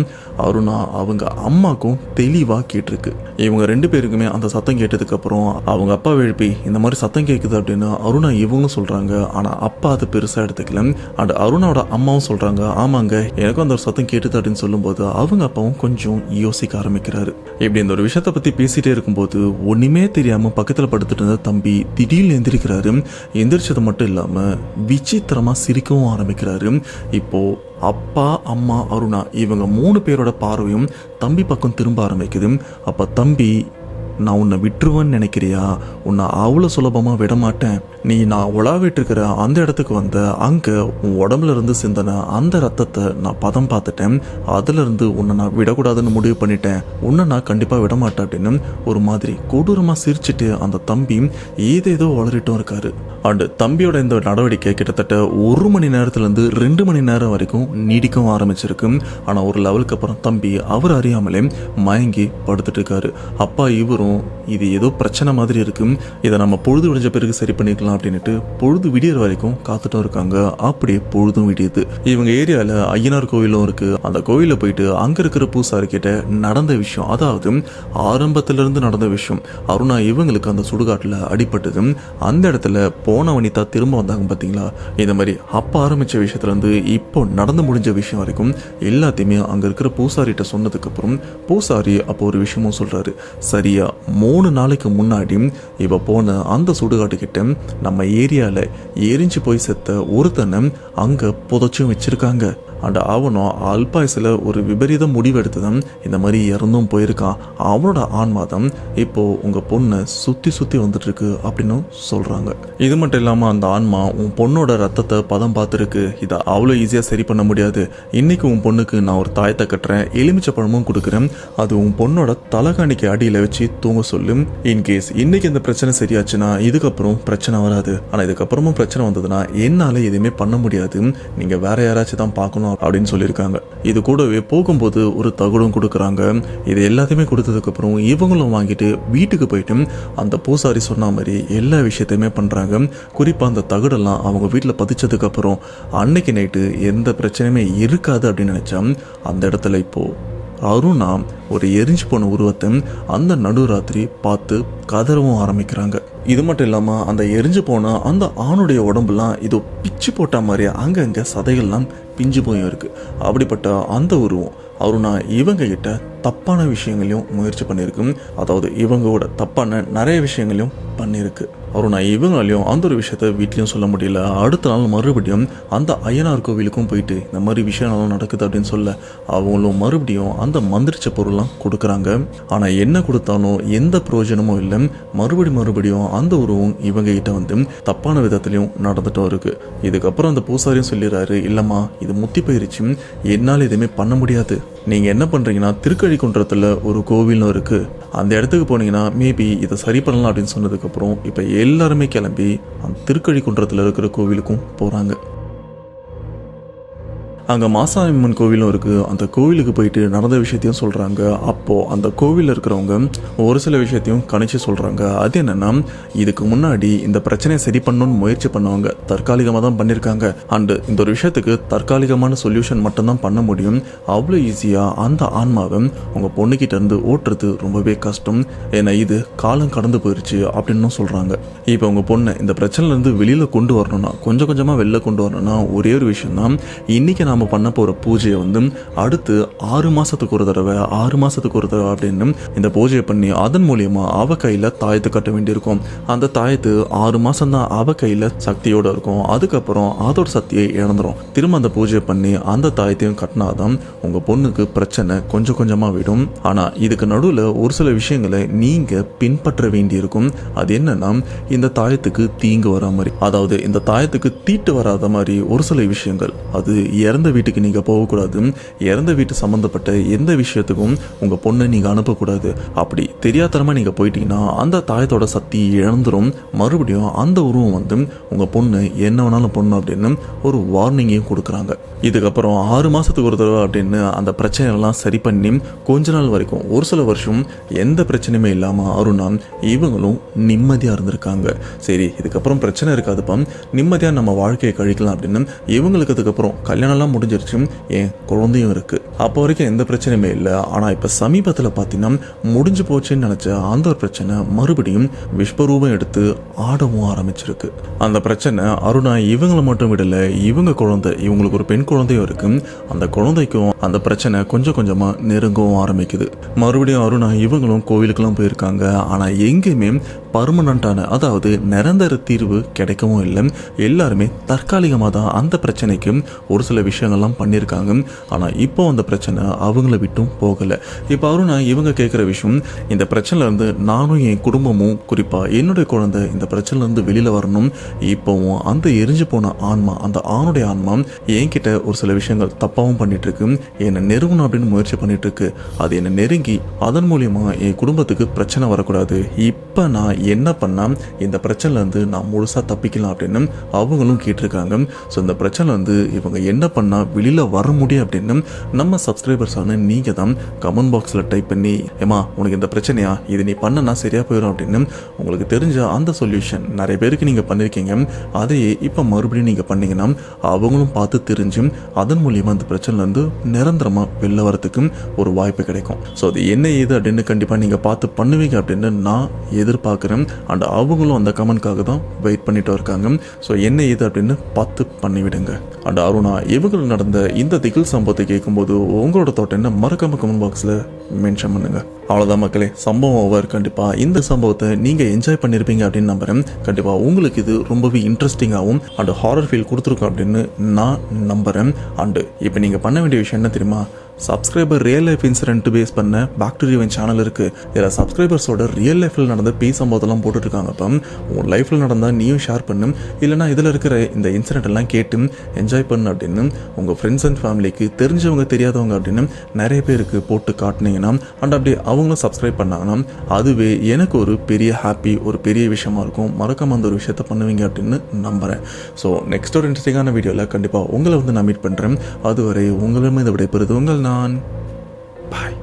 அருணா அவங்க அம்மாக்கும் தெளிவாக கேட்டிருக்கு. இவங்க 2 பேருக்குமே அந்த சத்தம் கேட்டதுக்கு அப்புறம் அவங்க அப்பா எழுப்பி இந்த மாதிரி சத்தம் கேட்குது அப்படின்னு அருணா இவங்களும் சொல்றாங்க. ஆனால் அப்பா அதை பெருசாக எடுத்துக்கல. அண்ட் அருணாவோட அம்மாவும் சொல்றாங்க ஆமாங்க எனக்கும் அந்த ஒரு சத்தம் கேட்டுது அப்படின்னு சொல்லும்போது அவங்க அப்பாவும் கொஞ்சம் யோசிக்க ஆரம்பிக்கிறாரு. இப்படி இந்த ஒரு விஷயத்தை பத்தி பேசிட்டே இருக்கும்போது ஒண்ணுமே தெரியாம பக்கத்துல படுத்துட்டு இருந்த தம்பி திடீர்னு எந்திரிக்கிறாரு. எந்திரிச்சது மட்டும் இல்லாம விசித்திரமா சிரிக்கவும் ஆரம்பிக்கிறாரு. இப்போ அப்பா அம்மா அருணா இவங்க 3 பேரோட பார்வையும் தம்பி பக்கம் திரும்ப ஆரம்பிக்குது. அப்ப தம்பி நான் உன்னை விட்டுருவேன்னு நினைக்கிறியா? உன்னை அவ்வளோ சுலபமாக விட மாட்டேன். நீ நான் உலாவிட்டு இருக்கிற அந்த இடத்துக்கு வந்த அங்கே உன் உடம்புல இருந்து சிந்தின அந்த ரத்தத்தை நான் பதம் பார்த்துட்டேன். அதுலேருந்து உன்னை நான் விடக்கூடாதுன்னு முடிவு பண்ணிட்டேன். உன்னை நான் கண்டிப்பாக விட மாட்டேன் அப்படின்னு ஒரு மாதிரி கொடூரமாக சிரிச்சுட்டு அந்த தம்பி ஏதேதோ வளரிட்டும் இருக்காரு. அண்டு தம்பியோட இந்த நடவடிக்கை கிட்டத்தட்ட 1 மணி நேரத்துலேருந்து 2 மணி நேரம் வரைக்கும் நீடிக்கவும் ஆரம்பிச்சிருக்கு. ஆனால் ஒரு லெவலுக்கு அப்புறம் தம்பி அவர் அறியாமலே மயங்கி படுத்துட்டு இருக்காரு. அப்பா இவரும் இது ஏதோ பிரச்சனை மாதிரி இருக்கு, இதை நம்ம பொழுது விடிஞ்ச பிறகு சரி பண்ணிக்கலாம் அப்படின்ட்டு பொழுது விடியற வரைக்கும் காத்துட்டும் இருக்காங்க. அப்படியே பொழுதும் விடியுது. இவங்க ஏரியாவில் ஐயனார் கோவிலும் இருக்கு. அந்த கோவிலில் போயிட்டு அங்க இருக்கிற பூசாரி கிட்ட நடந்த விஷயம், அதாவது ஆரம்பத்திலிருந்து நடந்த விஷயம், அருணா இவங்களுக்கு அந்த சுடுகாட்டில் அடிபட்டது, அந்த இடத்துல போன வனிதா திரும்ப வந்தாங்க பார்த்தீங்களா, இந்த மாதிரி அப்போ ஆரம்பித்த விஷயத்துலேருந்து இப்போ நடந்து முடிஞ்ச விஷயம் வரைக்கும் எல்லாத்தையுமே அங்கே இருக்கிற பூசாரிகிட்ட சொன்னதுக்கப்புறம் பூசாரி அப்போ ஒரு விஷயமும் சொல்கிறாரு. சரியா 3 நாளைக்கு முன்னாடி இவ போன அந்த சுடுகாட்டுக்கிட்ட நம்ம ஏரியாவில் எரிஞ்சு போய் செத்த ஒருத்தனை அங்கே புதைச்சும் வச்சுருக்காங்க. அண்ட் அவனும் அல்பாயசில் ஒரு விபரீத முடிவு எடுத்துதான் இந்த மாதிரி இறந்தும் போயிருக்கான். அவனோட ஆன்மாதம் இப்போ உங்கள் பொண்ணை சுற்றி வந்துட்டுருக்கு அப்படின்னு சொல்கிறாங்க. இது மட்டும் இல்லாமல் அந்த ஆன்மா உன் பொண்ணோட ரத்தத்தை பதம் பார்த்துருக்கு. இதை அவ்வளோ ஈஸியாக சரி பண்ண முடியாது. இன்றைக்கி உன் பொண்ணுக்கு நான் ஒரு தாயத்தை கட்டுறேன், எலுமிச்சை பழமும் கொடுக்குறேன், அது உன் பொண்ணோட தலைகாணிக்கு அடியில் வச்சு தூங்க சொல்லும். இன்கேஸ் இன்றைக்கி இந்த பிரச்சனை சரியாச்சுன்னா இதுக்கப்புறம் பிரச்சனை வராது. ஆனால் இதுக்கப்புறமும் பிரச்சனை வந்ததுன்னா என்னால் எதுவுமே பண்ண முடியாது, நீங்கள் வேற யாராச்சும் தான் பார்க்கணும் அப்படின்னு சொல்லியிருக்காங்க. இது கூடவே போகும்போது ஒரு தகடும் கொடுக்குறாங்க. இது எல்லாத்தையுமே கொடுத்ததுக்கு அப்புறம் இவங்களும் வாங்கிட்டு வீட்டுக்கு போயிட்டு அந்த பூசாரி சொன்ன மாதிரி எல்லா விஷயத்தையுமே பண்றாங்க. குறிப்பா அந்த தகடெல்லாம் அவங்க வீட்டில் பதிச்சதுக்கு அப்புறம் அன்னைக்கு நைட்டு எந்த பிரச்சனையுமே இருக்காது அப்படின்னு நினைச்சா அந்த இடத்துல இப்போ அருணா ஒரு எரிஞ்சு போன உருவத்தை அந்த நடுராத்திரி பார்த்து கதறவும் ஆரம்பிக்கிறாங்க. இது மட்டும் இல்லாமல் அந்த எரிஞ்சு போன அந்த ஆணுடைய உடம்புலாம் இதோ பிச்சு போட்ட மாதிரி அங்கங்கே சதைகள்லாம் பிஞ்சு போயும் இருக்கு. அப்படிப்பட்ட அந்த உருவம் அருணா இவங்க கிட்ட தப்பான விஷயங்களையும் முயற்சி பண்ணியிருக்கு. அதாவது இவங்களோட தப்பான நிறைய விஷயங்களையும் பண்ணியிருக்கு. அருணா இவங்களையும் அந்த ஒரு விஷயத்த வீட்லையும் சொல்ல முடியல. அடுத்த நாள் மறுபடியும் அந்த ஐயனார் கோவிலுக்கும் போயிட்டு இந்த மாதிரி விஷயம்லாம் நடக்குது அப்படின்னு சொல்ல அவங்களும் மறுபடியும் அந்த மந்திரிச்ச பொருள்லாம் கொடுக்குறாங்க. ஆனால் என்ன கொடுத்தாலும் எந்த பிரயோஜனமும் இல்லை. மறுபடியும் அந்த உருவம் இவங்க கிட்ட வந்து தப்பான விதத்துலையும் நடந்துட்டும் இருக்கு. இதுக்கப்புறம் அந்த பூசாரியும் சொல்லிடுறாரு, இல்லம்மா இது முத்தி போயிருச்சு, என்னால் எதுவுமே பண்ண முடியாது. நீங்க என்ன பண்றீங்கன்னா திருக்கழிக்குன்றத்துல ஒரு கோவிலும் இருக்கு, அந்த இடத்துக்கு போனீங்கன்னா மேபி இதை சரி பண்ணலாம் அப்படின்னு சொன்னதுக்கப்புறம் இப்போ எல்லாருமே கிளம்பி அந்த திருக்கழிக்குன்றத்தில் இருக்கிற கோவிலுக்கும் போகிறாங்க. அங்கே மாசாணியம்மன் கோவிலும் இருக்குது. அந்த கோவிலுக்கு போயிட்டு நடந்த விஷயத்தையும் சொல்கிறாங்க. அப்போது அந்த கோவிலில் இருக்கிறவங்க ஒரு சில விஷயத்தையும் கணிச்சு சொல்கிறாங்க. அது என்னென்னா, இதுக்கு முன்னாடி இந்த பிரச்சனையை சரி பண்ணணும்னு முயற்சி பண்ணவங்க தற்காலிகமாக தான் பண்ணியிருக்காங்க. அண்டு இந்த ஒரு விஷயத்துக்கு தற்காலிகமான சொல்யூஷன் மட்டும்தான் பண்ண முடியும். அவ்வளோ ஈஸியாக அந்த ஆன்மாவை உங்கள் பொண்ணுக்கிட்ட இருந்து ஓட்டுறது ரொம்பவே கஷ்டம். ஏன்னா இது காலம் கடந்து போயிடுச்சு அப்படின்னு சொல்கிறாங்க. இப்போ உங்கள் பொண்ணை இந்த பிரச்சனைலேருந்து வெளியில் கொண்டு வரணும்னா, கொஞ்சம் கொஞ்சமாக வெளில கொண்டு வரணும்னா ஒரே ஒரு விஷயம் தான், இன்றைக்கி நாம் பண்ண போகிற பூஜையை வந்து அடுத்து 6 மாதத்துக்கு ஒரு தடவை அப்படின்னு இந்த பூஜையை பண்ணி அதன் மூலியமாக அவ கையில் தாயத்தை கட்ட வேண்டியிருக்கும். அந்த தாயத்து 6 மாதம் தான் அவ கையில் சக்தியோடு இருக்கும். அதுக்கப்புறம் அதோட சக்தியை இழந்துடும். திரும்ப அந்த பூஜையை பண்ணி அந்த தாயத்தையும் கட்டினாதான் உங்கள் பொண்ணுக்கு பிரச்சனை கொஞ்சம் கொஞ்சமாக விடும். ஆனால் இதுக்கு நடுவில் ஒரு சில விஷயங்களை நீங்கள் பின்பற்ற வேண்டியிருக்கும். அது என்னன்னா, இந்த தாயத்துக்கு தீங்கு வரா மாதிரி, அதாவது இந்த தாயத்துக்கு தீட்டு வராத மாதிரி ஒரு சில விஷயங்கள், அது இறந்த வீட்டுக்கு நீங்கள் போகக்கூடாது, இறந்த வீட்டு சம்மந்தப்பட்ட எந்த விஷயத்துக்கும் உங்கள் பொண்ணை நீங்கள் அனுப்பக்கூடாது. அப்படி தெரியாதனமாக நீங்கள் போயிட்டீங்கன்னா அந்த தாயத்தோட சக்தி இழந்துரும். மறுபடியும் அந்த உருவம் வந்து உங்கள் பொண்ணு என்ன வேணாலும் பொண்ணு அப்படின்னு ஒரு வார்னிங்கையும் கொடுக்குறாங்க. இதுக்கப்புறம் 6 மாதத்துக்கு ஒரு தடவை அப்படின்னு அந்த பிரச்சனையெல்லாம் சரி பண்ணி கொஞ்ச நாள் வரைக்கும் ஒரு சில வருஷம் எந்த பிரச்சனையுமே இல்லாமல் அருணா இவங்களும் நிம்மதியாக இருந்திருக்காங்க. சரி இதுக்கப்புறம் பிரச்சனை இருக்காதுப்பா, நிம்மதியாக நம்ம வாழ்க்கையை கழிக்கலாம் அப்படின்னு இவங்களுக்கு அதுக்கப்புறம் கல்யாணம்லாம் முடிஞ்சிருச்சு. என் குழந்தையும் இருக்கு. அப்போ வரைக்கும் எந்த பிரச்சனையுமே இல்லை. ஆனால் இப்போ சமீபத்தில் பார்த்தீங்கன்னா முடிஞ்சு போச்சுன்னு நினச்ச அந்த ஒரு பிரச்சனை மறுபடியும் விஸ்வரூபம் எடுத்து ஆடவும் ஆரம்பிச்சிருக்கு. அந்த பிரச்சனை அருணா இவங்களை மட்டும் விடலை, இவங்க குழந்தை, இவங்களுக்கு ஒரு பெண் குழந்தையும் இருக்கு. அந்த குழந்தைக்கும் அந்த பிரச்சனை கொஞ்சம் கொஞ்சமாக நெருங்கவும் ஆரம்பிக்குது. மறுபடியும் அருணா இவங்களும் கோவிலுக்கெல்லாம் போயிருக்காங்க. ஆனால் எங்கேயுமே பர்மனண்டான அதாவது நிரந்தர தீர்வு கிடைக்கவும் இல்லை. எல்லாருமே தற்காலிகமாக தான் அந்த பிரச்சனைக்கு ஒரு சில விஷயங்கள்லாம் பண்ணியிருக்காங்க. ஆனால் இப்போ அந்த பிரச்சனை அவங்கள விட்டும் போகலை. இப்போ அருணா இவங்க கேட்குற விஷயம், இந்த பிரச்சனைலேருந்து நானும் என் குடும்பமும் குறிப்பாக என்னுடைய குழந்தை இந்த பிரச்சனைலேருந்து வெளியில் வரணும். இப்போவும் அந்த எரிஞ்சு போன ஆன்மா, அந்த ஆணுடைய ஆன்மா என்கிட்ட ஒரு சில விஷயங்கள் தப்பாகவும் பண்ணிட்டு இருக்கு, என்னை நெருங்கணும் அப்படின்னு முயற்சி பண்ணிட்டு இருக்கு. அது என்னை நெருங்கி அதன் மூலியமா என் குடும்பத்துக்கு பிரச்சனை வரக்கூடாது. இப்போ நான் என்ன பண்ணால் இந்த பிரச்சனைலேருந்து நான் முழுசாக தப்பிக்கலாம் அப்படின்னு அவங்களும் கேட்டிருக்காங்க. ஸோ இந்த பிரச்சனைலேருந்து இவங்க என்ன பண்ணால் வெளியில் வர முடியும் அப்படின்னு நம்ம சப்ஸ்கிரைபர்ஸான நீங்கள் தான் கமெண்ட் பாக்ஸில் டைப் பண்ணி, ஏமா உனக்கு இந்த பிரச்சனையா, இது நீ பண்ணனா சரியாக போயிடும் அப்படின்னு உங்களுக்கு தெரிஞ்ச அந்த சொல்யூஷன் நிறைய பேருக்கு நீங்கள் பண்ணியிருக்கீங்க. அதையே இப்போ மறுபடியும் நீங்கள் பண்ணீங்கன்னா அவங்களும் பார்த்து தெரிஞ்சு அதன் மூலியமாக அந்த பிரச்சனைலேருந்து நிரந்தரமாக வெளில வரத்துக்கு ஒரு வாய்ப்பு கிடைக்கும். ஸோ அது என்ன ஏது அப்படின்னு கண்டிப்பாக நீங்கள் பார்த்து பண்ணுவீங்க அப்படின்னு நான் எதிர்பார்க்குறேன். அண்ட் அவங்களும் அந்த கமெண்ட்காக தான் வெயிட் பண்ணிட்டு இருக்காங்க. ஸோ என்ன ஏது அப்படின்னு பார்த்து பண்ணிவிடுங்க. அண்ட் அருணா இவங்களுக்கு நடந்த இந்த திகில் சம்பவத்தை கேட்கும்போது உங்களோட தோட்டம் என்ன மறக்காம கமெண்ட் பாக்ஸில் மென்ஷன் பண்ணுங்க. அவ்வளோதான் மக்களே, சம்பவம் ஓவர். கண்டிப்பாக இந்த சம்பவத்தை நீங்கள் என்ஜாய் பண்ணியிருப்பீங்க அப்படின்னு நம்புகிறேன். கண்டிப்பாக உங்களுக்கு இது ரொம்பவே இன்ட்ரெஸ்டிங்காகவும் அண்ட் ஹாரர் ஃபீல் கொடுத்துருக்கோம் அப்படின்னு நான் நம்புகிறேன். அண்டு இப்போ நீங்கள் பண்ண வேண்டிய விஷயம் என்ன தெரியுமா, subscriber real life incident base பண்ண பேக் டு ரிவெஞ்ச் சேனல் இருக்குது. இதில் சப்ஸ்கிரைபர்ஸோட ரியல் லைஃப்பில் நடந்த பேய் சம்பவத்தெல்லாம் போட்டுட்ருக்காங்க. அப்போ உங்கள் லைஃப்பில் நடந்தால் நீயும் ஷேர் பண்ணு, இல்லைனா இதில் இருக்கிற இந்த இன்சிடென்ட் எல்லாம் கேட்டு என்ஜாய் பண்ணு அப்படின்னு உங்கள் ஃப்ரெண்ட்ஸ் அண்ட் ஃபேமிலிக்கு தெரிஞ்சவங்க தெரியாதவங்க அப்படின்னு நிறைய பேருக்கு போட்டு காட்டினீங்கன்னா அண்ட் அப்படியே அவங்களும் சப்ஸ்கிரைப் பண்ணாங்கன்னா அதுவே எனக்கு ஒரு பெரிய ஹாப்பி, ஒரு பெரிய விஷயமா இருக்கும். மறக்காம அந்த ஒரு விஷயத்த பண்ணுவீங்க அப்படின்னு நம்புகிறேன். ஸோ நெக்ஸ்ட் ஒரு இன்ட்ரெஸ்டிங்கான வீடியோவில் கண்டிப்பாக உங்களை நான் மீட் பண்ணுறேன். அதுவரை உங்களிடமே இதை விடைபெறுது உங்கள் நான். பாய்.